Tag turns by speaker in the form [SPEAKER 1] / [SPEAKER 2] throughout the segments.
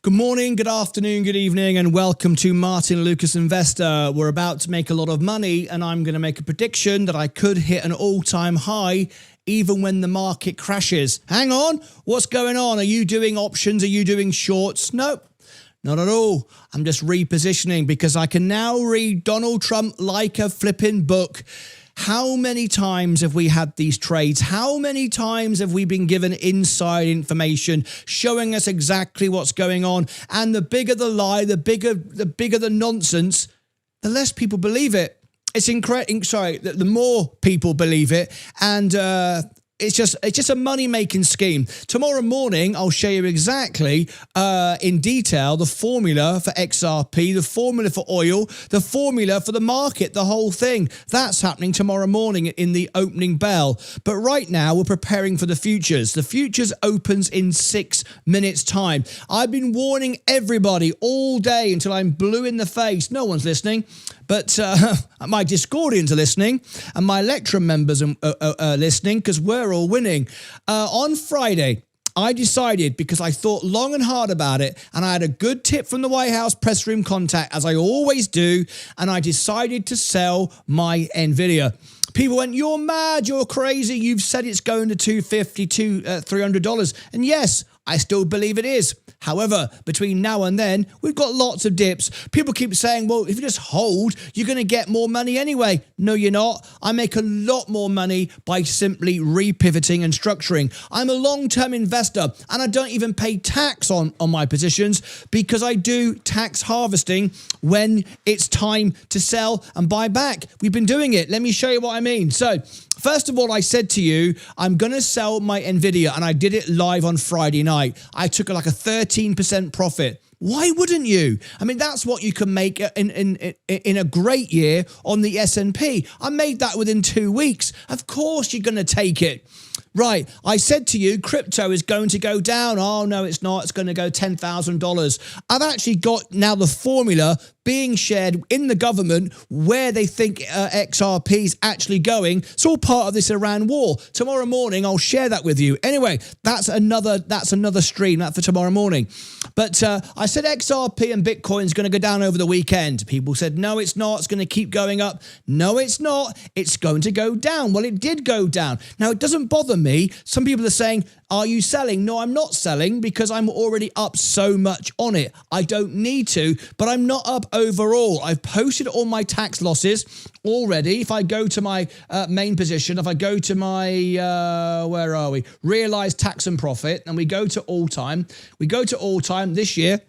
[SPEAKER 1] Good morning, good afternoon, good evening, and welcome to Martyn Lucas Investor. We're about to make a lot of money, and I'm going to make a prediction that I could hit an all-time high even when the market crashes. Hang on, what's going on? Are you doing options? Are you doing shorts? Nope. Not at all. I'm just repositioning because I can now read Donald Trump like a flipping book. How many times have we had these trades? How many times have we been given inside information showing us exactly what's going on? And the bigger the lie, the bigger the nonsense, the less people believe it. It's incredible. Sorry, the more people believe it, and it's just a money-making scheme. Tomorrow morning, I'll show you exactly in detail the formula for XRP, the formula for oil, the formula for the market, the whole thing. That's happening tomorrow morning in the opening bell. But right now, we're preparing for the futures. The futures opens in 6 minutes' time. I've been warning everybody all day until I'm blue in the face. No one's listening. But my Discordians are listening, and my Electrum members are listening because we're all winning. On Friday, I decided, because I thought long and hard about it, and I had a good tip from the White House press room contact, as I always do, and I decided to sell my NVIDIA. People went, "You're mad, you're crazy, you've said it's going to $250 to $300. And yes, I still believe it is. However, between now and then, we've got lots of dips. People keep saying, well, if you just hold, you're going to get more money anyway. No, you're not. I make a lot more money by simply repivoting and structuring. I'm a long-term investor, and I don't even pay tax on my positions because I do tax harvesting when it's time to sell and buy back. We've been doing it. Let me show you what I mean. So, first of all, I said to you, I'm going to sell my NVIDIA, and I did it live on Friday night. I took like a 13% profit. Why wouldn't you? I mean, that's what you can make in a great year on the S&P. I made that within 2 weeks. Of course you're going to take it. Right, I said to you, crypto is going to go down. Oh, no, it's not. It's going to go $10,000. I've actually got now the formula being shared in the government where they think XRP is actually going. It's all part of this Iran war. Tomorrow morning, I'll share that with you. Anyway, that's another stream for tomorrow morning. But I said XRP and Bitcoin is going to go down over the weekend. People said, no, it's not. It's going to keep going up. No, it's not. It's going to go down. Well, it did go down. Now, it doesn't bother me. Some people are saying, are you selling? No, I'm not selling because I'm already up so much on it. I don't need to, but I'm not up overall. I've posted all my tax losses already. If I go to my main position, if I go to my, where are we? Realized tax and profit, and we go to all time. We go to all time this year.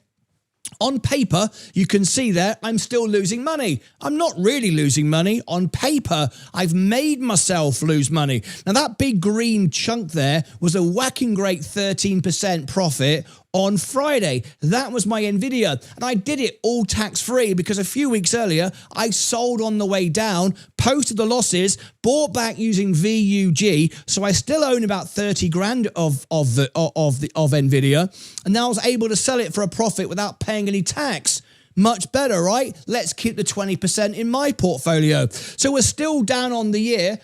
[SPEAKER 1] On paper, you can see there, I'm still losing money. I'm not really losing money. On paper, I've made myself lose money. Now, that big green chunk there was a whacking great 13% profit on Friday. That was my NVIDIA. And I did it all tax-free because a few weeks earlier, I sold on the way down, posted the losses, bought back using VUG. So I still own about 30 grand of NVIDIA. And now I was able to sell it for a profit without paying any tax. Much better, right? Let's keep the 20% in my portfolio. So we're still down on the year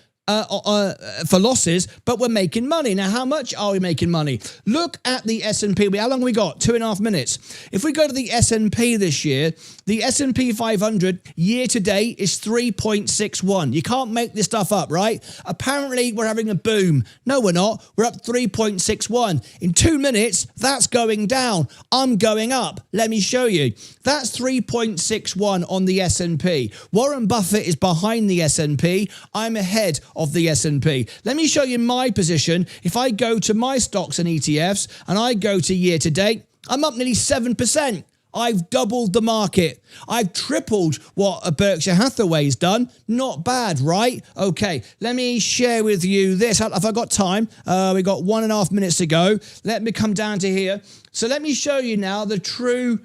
[SPEAKER 1] for losses, but we're making money. Now, how much are we making money? Look at the S&P. How long have we got? 2.5 minutes. If we go to the S&P this year, the S&P 500 year to date is 3.61. You can't make this stuff up, right? Apparently, we're having a boom. No, we're not. We're up 3.61. In 2 minutes, that's going down. I'm going up. Let me show you. That's 3.61 on the S&P. Warren Buffett is behind the S&P. I'm ahead of the S&P. Let me show you my position. If I go to my stocks and ETFs and I go to year to date, I'm up nearly 7%. I've doubled the market. I've tripled what a Berkshire Hathaway's done. Not bad, right? Okay, let me share with you this. Have I got time? We got 1.5 minutes to go. Let me come down to here. So let me show you now the true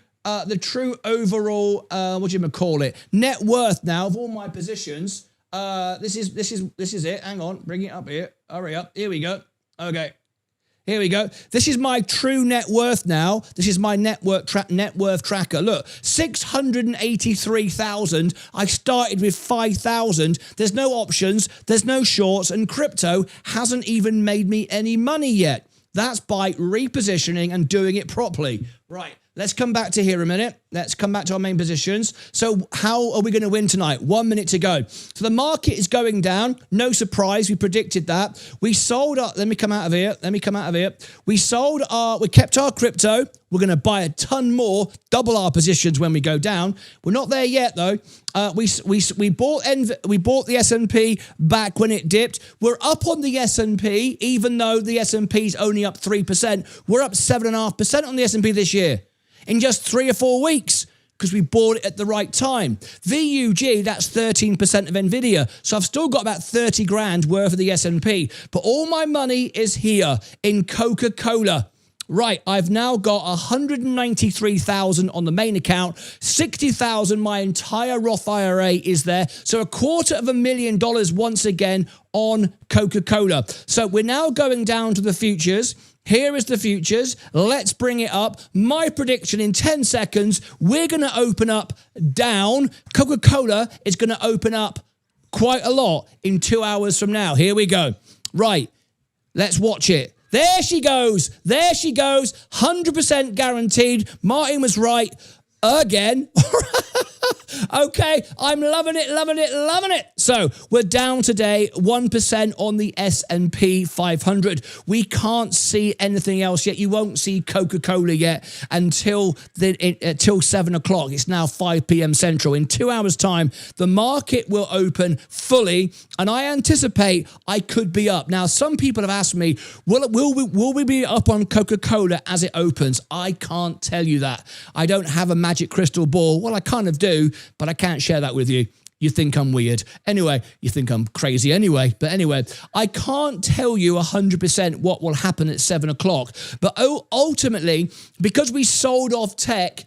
[SPEAKER 1] overall, what do you call it? Net worth now of all my positions. This is it. Hang on, bring it up here. Hurry up. Here we go. Okay. Here we go. This is my true net worth now. This is my net worth tracker. Look, 683,000. I started with 5,000. There's no options. There's no shorts, and crypto hasn't even made me any money yet. That's by repositioning and doing it properly. Right. let's come back to here a minute. Let's come back to our main positions. So how are we going to win tonight? 1 minute to go. So the market is going down. No surprise. We predicted that. We sold our, let me come out of here. We kept our crypto. We're going to buy a ton more, double our positions when we go down. We're not there yet though. We bought the S&P back when it dipped. We're up on the S&P, even though the S&P is only up 3%. We're up 7.5% on the S&P this year in just 3 or 4 weeks because we bought it at the right time. VUG, that's 13% of Nvidia. So I've still got about 30 grand worth of the S&P, but all my money is here in Coca-Cola. Right, I've now got 193,000 on the main account, 60,000, my entire Roth IRA is there. So $250,000 once again on Coca-Cola. So we're now going down to the futures. Here is the futures. Let's bring it up. My prediction in 10 seconds, we're going to open up down. Coca-Cola is going to open up quite a lot in 2 hours from now. Here we go. Right, let's watch it. There she goes. There she goes. 100% guaranteed. Martyn was right again. Okay, I'm loving it, loving it, loving it. So we're down today 1% on the S&P 500. We can't see anything else yet. You won't see Coca-Cola yet until 7 o'clock. It's now 5 p.m. Central. In 2 hours' time, the market will open fully, and I anticipate I could be up. Now, some people have asked me, will we be up on Coca-Cola as it opens? I can't tell you that. I don't have a magic crystal ball. Well, I kind of do, but I can't share that with you. You think I'm weird. Anyway, you think I'm crazy anyway. But anyway, I can't tell you 100% what will happen at 7 o'clock. But ultimately, because we sold off tech,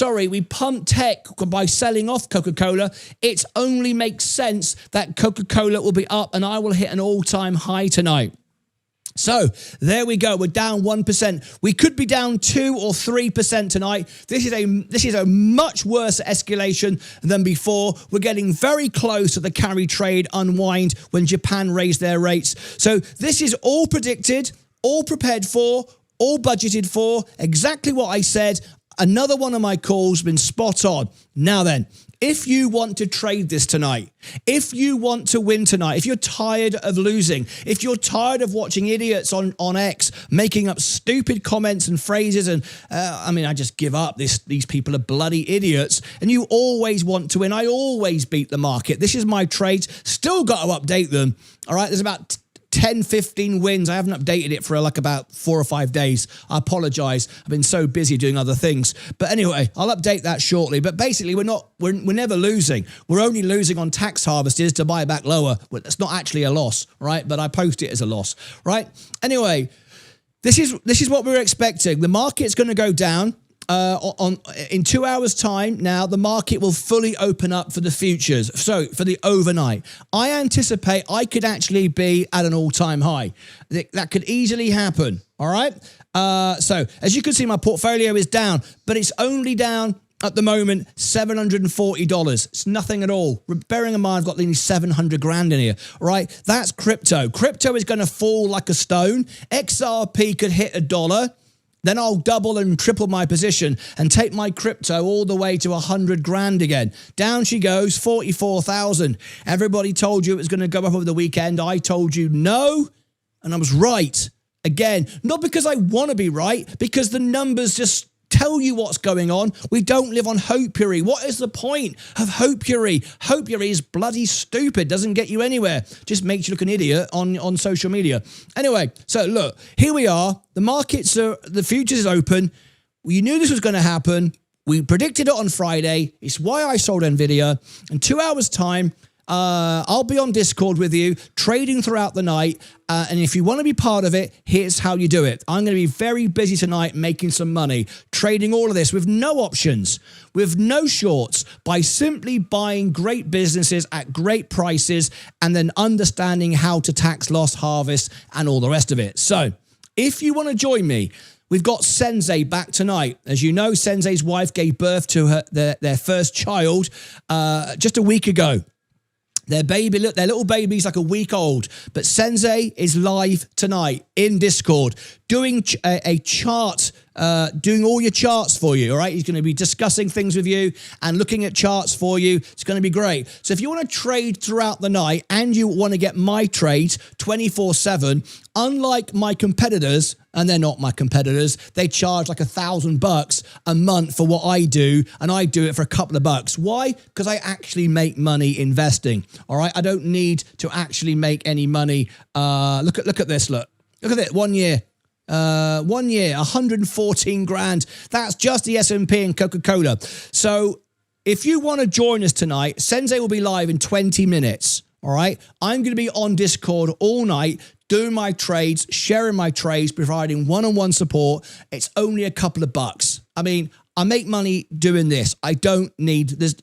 [SPEAKER 1] we pumped tech by selling off Coca-Cola, it only makes sense that Coca-Cola will be up and I will hit an all-time high tonight. So there we go. We're down 1%. We could be down 2 or 3% tonight. This is a much worse escalation than before. We're getting very close to the carry trade unwind when Japan raised their rates. So this is all predicted, all prepared for, all budgeted for. Exactly what I said. Another one of my calls been spot on. Now then, if you want to trade this tonight, if you want to win tonight, if you're tired of losing, if you're tired of watching idiots on X making up stupid comments and phrases and, I just give up. These people are bloody idiots. And you always want to win. I always beat the market. This is my trades. Still got to update them. All right, there's about 10, 15 wins. I haven't updated it for like about 4 or 5 days. I apologize. I've been so busy doing other things. But anyway, I'll update that shortly. But basically, we're never losing. We're only losing on tax harvesters to buy back lower. Well, it's not actually a loss, right? But I post it as a loss, right? Anyway, this is what we're expecting. The market's going to go down. In 2 hours' time now, the market will fully open up for the futures. So for the overnight, I anticipate I could actually be at an all-time high. That could easily happen. All right. So as you can see, my portfolio is down, but it's only down at the moment $740. It's nothing at all. Bearing in mind, I've got nearly 700 grand in here. All right. That's crypto. Crypto is going to fall like a stone. XRP could hit $1. Then I'll double and triple my position and take my crypto all the way to 100 grand again. Down she goes, 44,000. Everybody told you it was going to go up over the weekend. I told you no, and I was right. Again, not because I want to be right, because the numbers just tell you what's going on. We don't live on hopery. What is the point of hopery? Hopery is bloody stupid. Doesn't get you anywhere. Just makes you look an idiot on social media. Anyway, so look, here we are. The futures is open. You knew this was going to happen. We predicted it on Friday. It's why I sold Nvidia. In 2 hours' time, I'll be on Discord with you, trading throughout the night. And if you want to be part of it, here's how you do it. I'm going to be very busy tonight making some money, trading all of this with no options, with no shorts, by simply buying great businesses at great prices and then understanding how to tax loss harvest and all the rest of it. So if you want to join me, we've got Sensei back tonight. As you know, Sensei's wife gave birth to their first child just a week ago. Their little baby's like a week old, but Sensei is live tonight in Discord doing a chart doing all your charts for you, all right? He's going to be discussing things with you and looking at charts for you. It's going to be great. So if you want to trade throughout the night and you want to get my trades 24/7, unlike my competitors, and they're not my competitors, they charge like $1,000 a month for what I do, and I do it for a couple of bucks. Why? Because I actually make money investing, all right? I don't need to actually make any money. Look at this, look at it, 1 year. 1 year, 114 grand. That's just the S&P and Coca-Cola. So if you want to join us tonight, Sensei will be live in 20 minutes. All right. I'm going to be on Discord all night, doing my trades, sharing my trades, providing one-on-one support. It's only a couple of bucks. I mean, I make money doing this. I don't need this.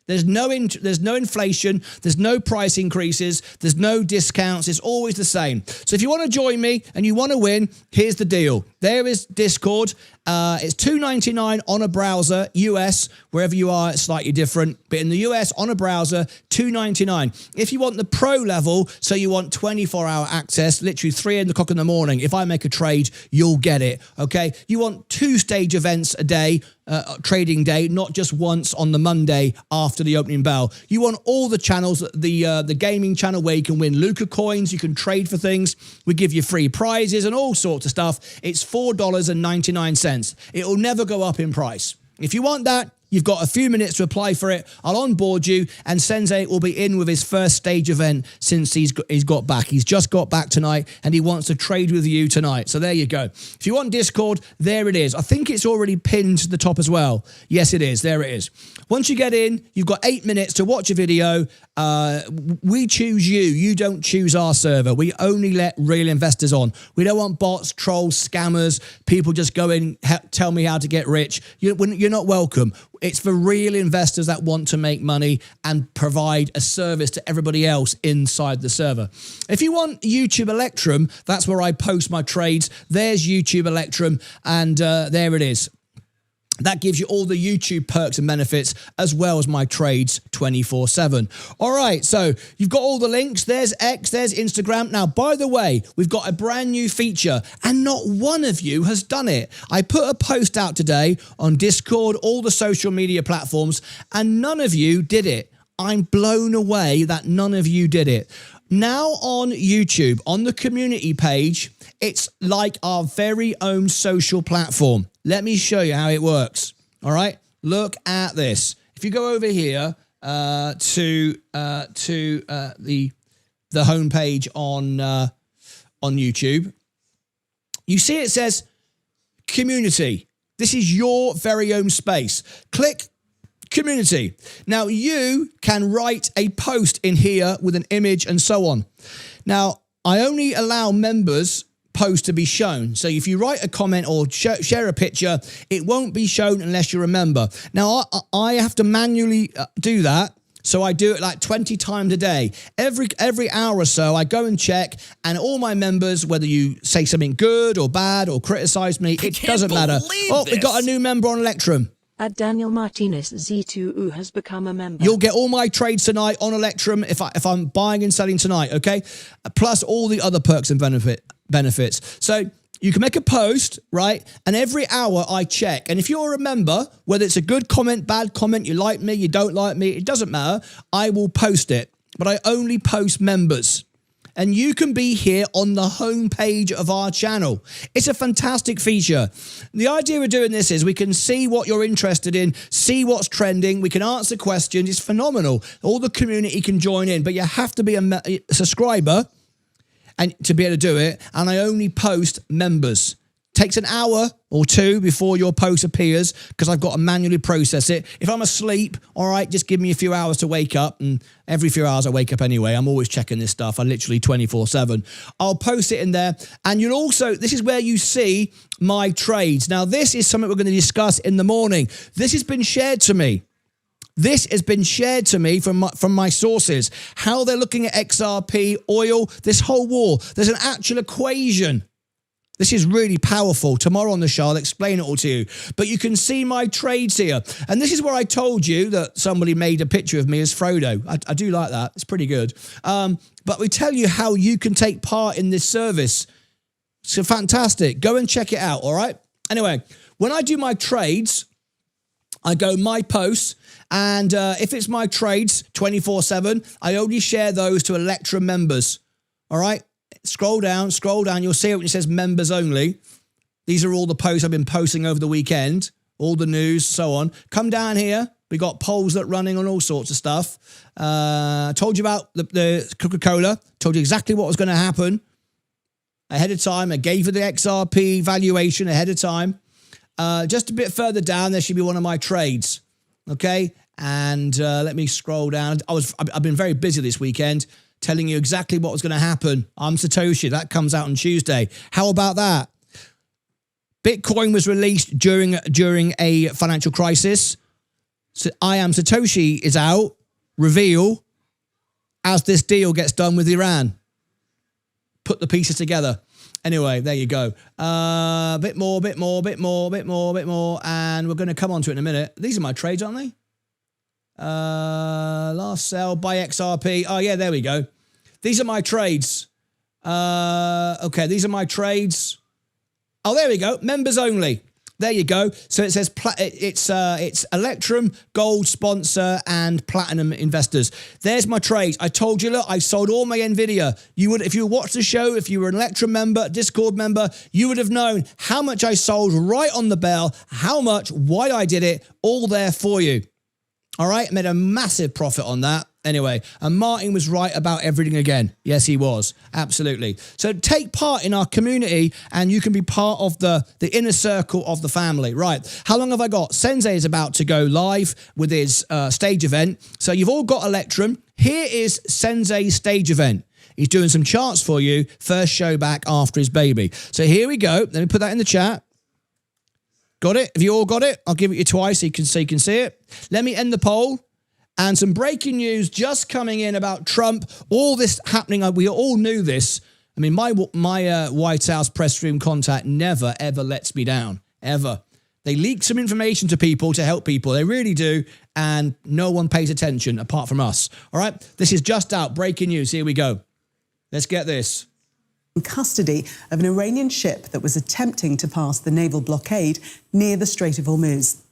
[SPEAKER 1] There's no inflation, there's no price increases, there's no discounts, it's always the same. So if you want to join me and you want to win, here's the deal. There is Discord. It's $2.99 on a browser, US, wherever you are, it's slightly different. But in the US, on a browser, $2.99. If you want the pro level, so you want 24-hour access, literally 3 o'clock in the morning, if I make a trade, you'll get it, okay? You want 2-stage events a day, trading day, not just once on the Monday after the opening bell. You want all the channels, the gaming channel where you can win Luca coins, you can trade for things, we give you free prizes and all sorts of stuff. It's $4.99. It will never go up in price. If you want that, you've got a few minutes to apply for it. I'll onboard you, and Sensei will be in with his first stage event since he's got back. He's just got back tonight, and he wants to trade with you tonight. So there you go. If you want Discord, there it is. I think it's already pinned to the top as well. Yes, it is. There it is. Once you get in, you've got 8 minutes to watch a video. We choose you. You don't choose our server. We only let real investors on. We don't want bots, trolls, scammers, people just go in, tell me how to get rich. You're not welcome. It's for real investors that want to make money and provide a service to everybody else inside the server. If you want YouTube Electrum, that's where I post my trades. There's YouTube Electrum, and there it is. That gives you all the YouTube perks and benefits as well as my trades 24/7. All right, so you've got all the links. There's X, there's Instagram. Now, by the way, we've got a brand new feature and not one of you has done it. I put a post out today on Discord, all the social media platforms, and none of you did it. I'm blown away that none of you did it. Now on YouTube, on the community page, it's like our very own social platform. Let me show you how it works. All right, look at this. If you go over here to the homepage on YouTube, you see it says community. This is your very own space. Click community. Now you can write a post in here with an image and so on. Now I only allow members post to be shown. So if you write a comment or share a picture, it won't be shown unless you're a member. Now I have to manually do that. So I do it like 20 times a day. Every hour or so, I go and check, and all my members, whether you say something good or bad or criticize me, it doesn't matter. Oh, we got a new member on Electrum.
[SPEAKER 2] Daniel Martinez Z2U has become a member.
[SPEAKER 1] You'll get all my trades tonight on Electrum if I'm buying and selling tonight, okay? Plus all the other perks and benefits. So you can make a post, right? And every hour I check. And if you're a member, whether it's a good comment, bad comment, you like me, you don't like me, it doesn't matter. I will post it. But I only post members. And you can be here on the homepage of our channel. It's a fantastic feature. The idea of doing this is we can see what you're interested in, see what's trending, we can answer questions. It's phenomenal. All the community can join in, but you have to be a subscriber and to be able to do it. And I only post members. Takes an hour or two before your post appears because I've got to manually process it. If I'm asleep, all right, just give me a few hours to wake up. And every few hours I wake up anyway. I'm always checking this stuff. I literally 24/7. I'll post it in there. And you'll also, this is where you see my trades. Now, this is something we're going to discuss in the morning. This has been shared to me. This has been shared to me from my sources. How they're looking at XRP, oil, this whole war. There's an actual equation. This is really powerful. Tomorrow on the show, I'll explain it all to you. But you can see my trades here. And this is where I told you that somebody made a picture of me as Frodo. I do like that. It's pretty good. But we tell you how you can take part in this service. So fantastic. Go and check it out, all right? Anyway, when I do my trades, I go my posts, and if it's my trades 24/7, I only share those to Electra members. All right? Scroll down, you'll see it when it says members only. These are all the posts I've been posting over the weekend, all the news, so on. Come down here. We got polls that running on all sorts of stuff. Told you about the Coca-Cola. Told you exactly what was going to happen ahead of time. I gave you the XRP valuation ahead of time. Just a bit further down, there should be one of my trades. Okay? And let me scroll down. I've been very busy this weekend telling you exactly what was going to happen. I'm Satoshi. That comes out on Tuesday. How about that? Bitcoin was released during a financial crisis. So I Am Satoshi is out. Reveal as this deal gets done with Iran. Put the pieces together. Anyway, there you go. Bit more. And we're going to come on to it in a minute. These are my trades, aren't they? Last sell, buy XRP. Oh, yeah, there we go. These are my trades. Okay, these are my trades. Oh, there we go. Members only. There you go. So it says it's Electrum, Gold sponsor, and Platinum investors. There's my trades. I told you, look, I sold all my NVIDIA. You would, if you watched the show, if you were an Electrum member, Discord member, you would have known how much I sold right on the bell, how much, why I did it, all there for you. All right, made a massive profit on that. Anyway, and Martyn was right about everything again. Yes, he was. Absolutely. So take part in our community and you can be part of the inner circle of the family. Right. How long have I got? Sensei is about to go live with his stage event. So you've all got Electrum. Here is Sensei's stage event. He's doing some charts for you. First show back after his baby. So here we go. Let me put that in the chat. Got it? Have you all got it? I'll give it you twice so you can see it. Let me end the poll. And some breaking news just coming in about Trump. All this happening. We all knew this. I mean, my White House press room contact never, ever lets me down. Ever. They leak some information to people to help people. They really do. And no one pays attention apart from us. All right? This is just out. Breaking news. Here we go. Let's get this.
[SPEAKER 3] In custody of an Iranian ship that was attempting to pass the naval blockade near the Strait of Hormuz.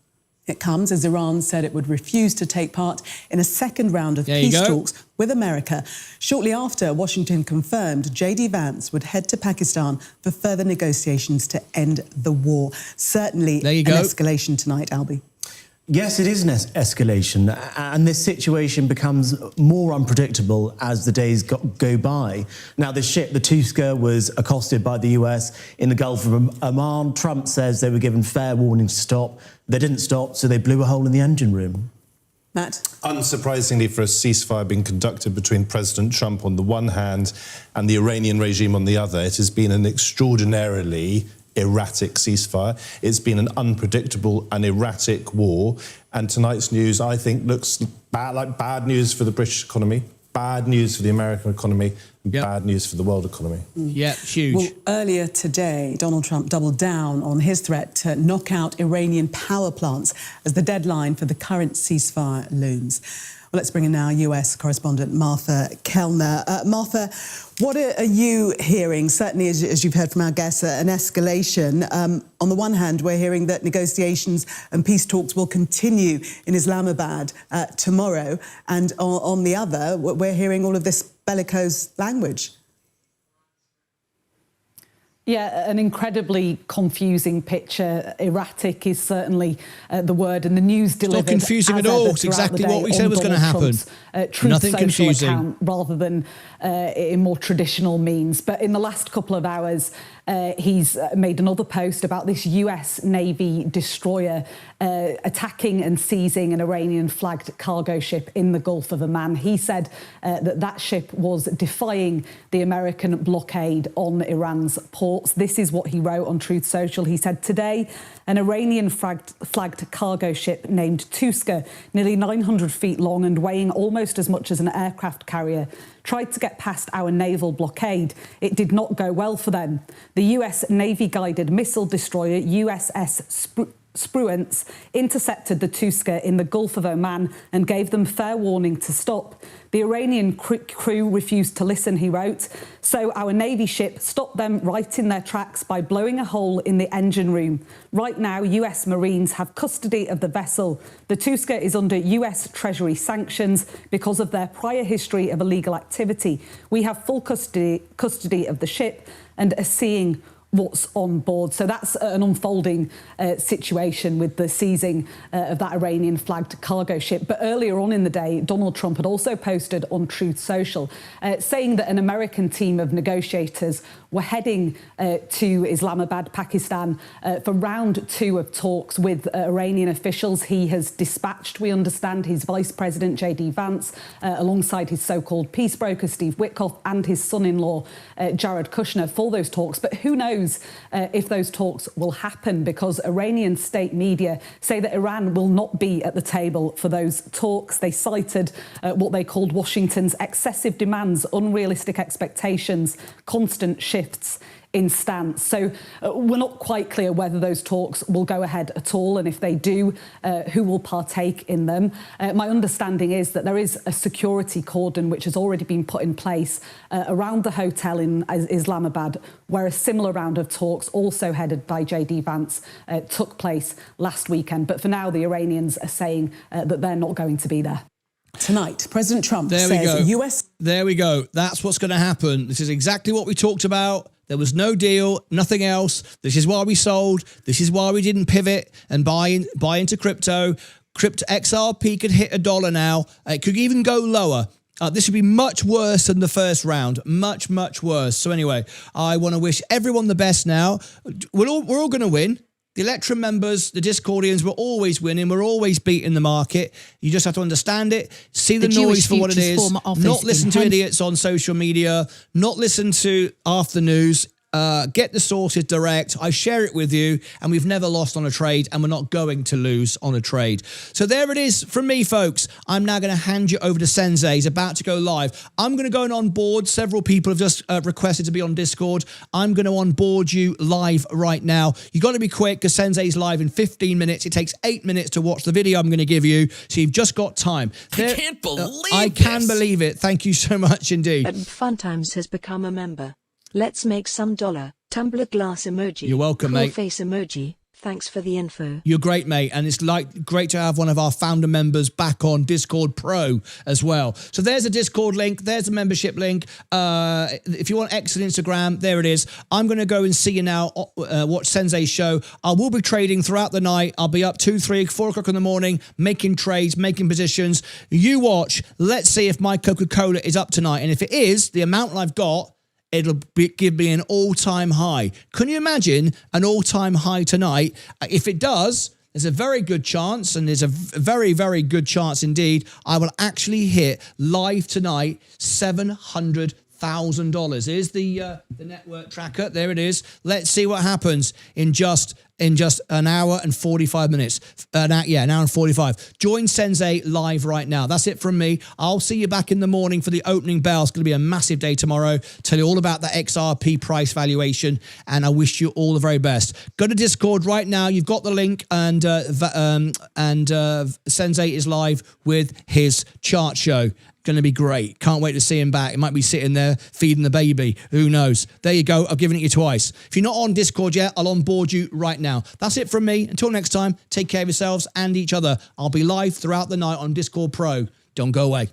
[SPEAKER 3] It comes as Iran said it would refuse to take part in a second round of peace talks with America. Shortly after, Washington confirmed J.D. Vance would head to Pakistan for further negotiations to end the war. Certainly an escalation tonight, Albie.
[SPEAKER 4] Yes, it is an escalation, and this situation becomes more unpredictable as the days go by. Now, this ship, the Tusker, was accosted by the US in the Gulf of Oman. Trump says they were given fair warning to stop. They didn't stop, so they blew a hole in the engine room.
[SPEAKER 3] Matt?
[SPEAKER 5] Unsurprisingly, for a ceasefire being conducted between President Trump on the one hand and the Iranian regime on the other, it has been an extraordinarily erratic ceasefire. It's been an unpredictable and erratic war. And tonight's news, I think, looks like bad news for the British economy, bad news for the American economy, and bad news for the world economy.
[SPEAKER 1] Yeah, huge.
[SPEAKER 3] Well, earlier today, Donald Trump doubled down on his threat to knock out Iranian power plants as the deadline for the current ceasefire looms. Well, let's bring in now US correspondent Martha Kellner. Martha, what are you hearing? Certainly, as you've heard from our guests, an escalation. On the one hand, we're hearing that negotiations and peace talks will continue in Islamabad tomorrow. And on the other, we're hearing all of this bellicose language.
[SPEAKER 6] Yeah, an incredibly confusing picture. Erratic is certainly the word, and the news delivered.
[SPEAKER 1] It's not confusing at all. It's exactly what we said was going to happen. Nothing confusing. Account,
[SPEAKER 6] rather than in more traditional means. But in the last couple of hours, he's made another post about this US Navy destroyer attacking and seizing an Iranian-flagged cargo ship in the Gulf of Oman. He said that ship was defying the American blockade on Iran's ports. This is what he wrote on Truth Social. He said, today, an Iranian-flagged cargo ship named Tusker, nearly 900 feet long and weighing almost as much as an aircraft carrier, tried to get past our naval blockade. It did not go well for them. The US Navy-guided missile destroyer USS Spruance intercepted the Tuska in the Gulf of Oman and gave them fair warning to stop. The Iranian crew refused to listen, he wrote, so our Navy ship stopped them right in their tracks by blowing a hole in the engine room. Right now, US Marines have custody of the vessel. The Tuska is under US Treasury sanctions because of their prior history of illegal activity. We have full custody of the ship and are seeing what's on board. So that's an unfolding situation with the seizing of that Iranian-flagged cargo ship. But earlier on in the day, Donald Trump had also posted on Truth Social saying that an American team of negotiators were heading to Islamabad, Pakistan, for round 2 of talks with Iranian officials. He has dispatched, we understand, his Vice President, J.D. Vance, alongside his so-called peace broker, Steve Witkoff, and his son-in-law, Jared Kushner, for those talks. But who knows if those talks will happen, because Iranian state media say that Iran will not be at the table for those talks. They cited what they called Washington's excessive demands, unrealistic expectations, constant shifts in stance. So we're not quite clear whether those talks will go ahead at all, and if they do, who will partake in them. My understanding is that there is a security cordon which has already been put in place around the hotel in Islamabad, where a similar round of talks, also headed by J.D. Vance, took place last weekend. But for now, the Iranians are saying that they're not going to be there.
[SPEAKER 3] Tonight, President Trump says US...
[SPEAKER 1] There we go. That's what's going to happen. This is exactly what we talked about. There was no deal, nothing else. This is why we sold. This is why we didn't pivot and buy into crypto. Crypto XRP could hit $1 now. It could even go lower. This would be much worse than the first round. Much, much worse. So anyway, I want to wish everyone the best now. We're all going to win. The Electrum members, the Discordians, we're always winning. We're always beating the market. You just have to understand it, see the noise for what it is, not listen to idiots on social media, not listen to after news. Get the sources direct. I share it with you, and we've never lost on a trade, and we're not going to lose on a trade. So there it is from me, folks. I'm now going to hand you over to Sensei. He's about to go live. I'm going to go on board. Several people have just requested to be on Discord. I'm going to onboard you live right now. You got to be quick because Sensei's live in 15 minutes. It takes 8 minutes to watch the video I'm going to give you, so you've just got time.
[SPEAKER 7] I can't believe
[SPEAKER 1] I can believe it. Thank you so much indeed.
[SPEAKER 2] And Fun Times has become a member. Let's make some dollar. Tumbler glass emoji.
[SPEAKER 1] You're welcome,
[SPEAKER 2] cool
[SPEAKER 1] mate.
[SPEAKER 2] Face emoji. Thanks for the info.
[SPEAKER 1] You're great, mate. And it's great to have one of our founder members back on Discord Pro as well. So there's a Discord link. There's a membership link. If you want X and Instagram, there it is. I'm going to go and see you now. Watch Sensei's show. I will be trading throughout the night. I'll be up 2, 3, 4 o'clock in the morning, making trades, making positions. You watch. Let's see if my Coca-Cola is up tonight. And if it is, the amount I've got, it'll give me an all-time high. Can you imagine an all-time high tonight? If it does, there's a very good chance, and there's a very, very good chance indeed, I will actually hit live tonight $700,000. Here's the network tracker. There it is. Let's see what happens in just an hour and 45 minutes. An hour and 45. Join Sensei live right now. That's it from me. I'll see you back in the morning for the opening bell. It's going to be a massive day tomorrow. Tell you all about the XRP price valuation, and I wish you all the very best. Go to Discord right now. You've got the link, and Sensei is live with his chart show. Going to be great. Can't wait to see him back. It might be sitting there feeding the baby. Who knows? There you go. I've given it you twice. If you're not on Discord yet, I'll onboard you right now. That's it from me. Until next time, take care of yourselves and each other. I'll be live throughout the night on Discord Pro. Don't go away.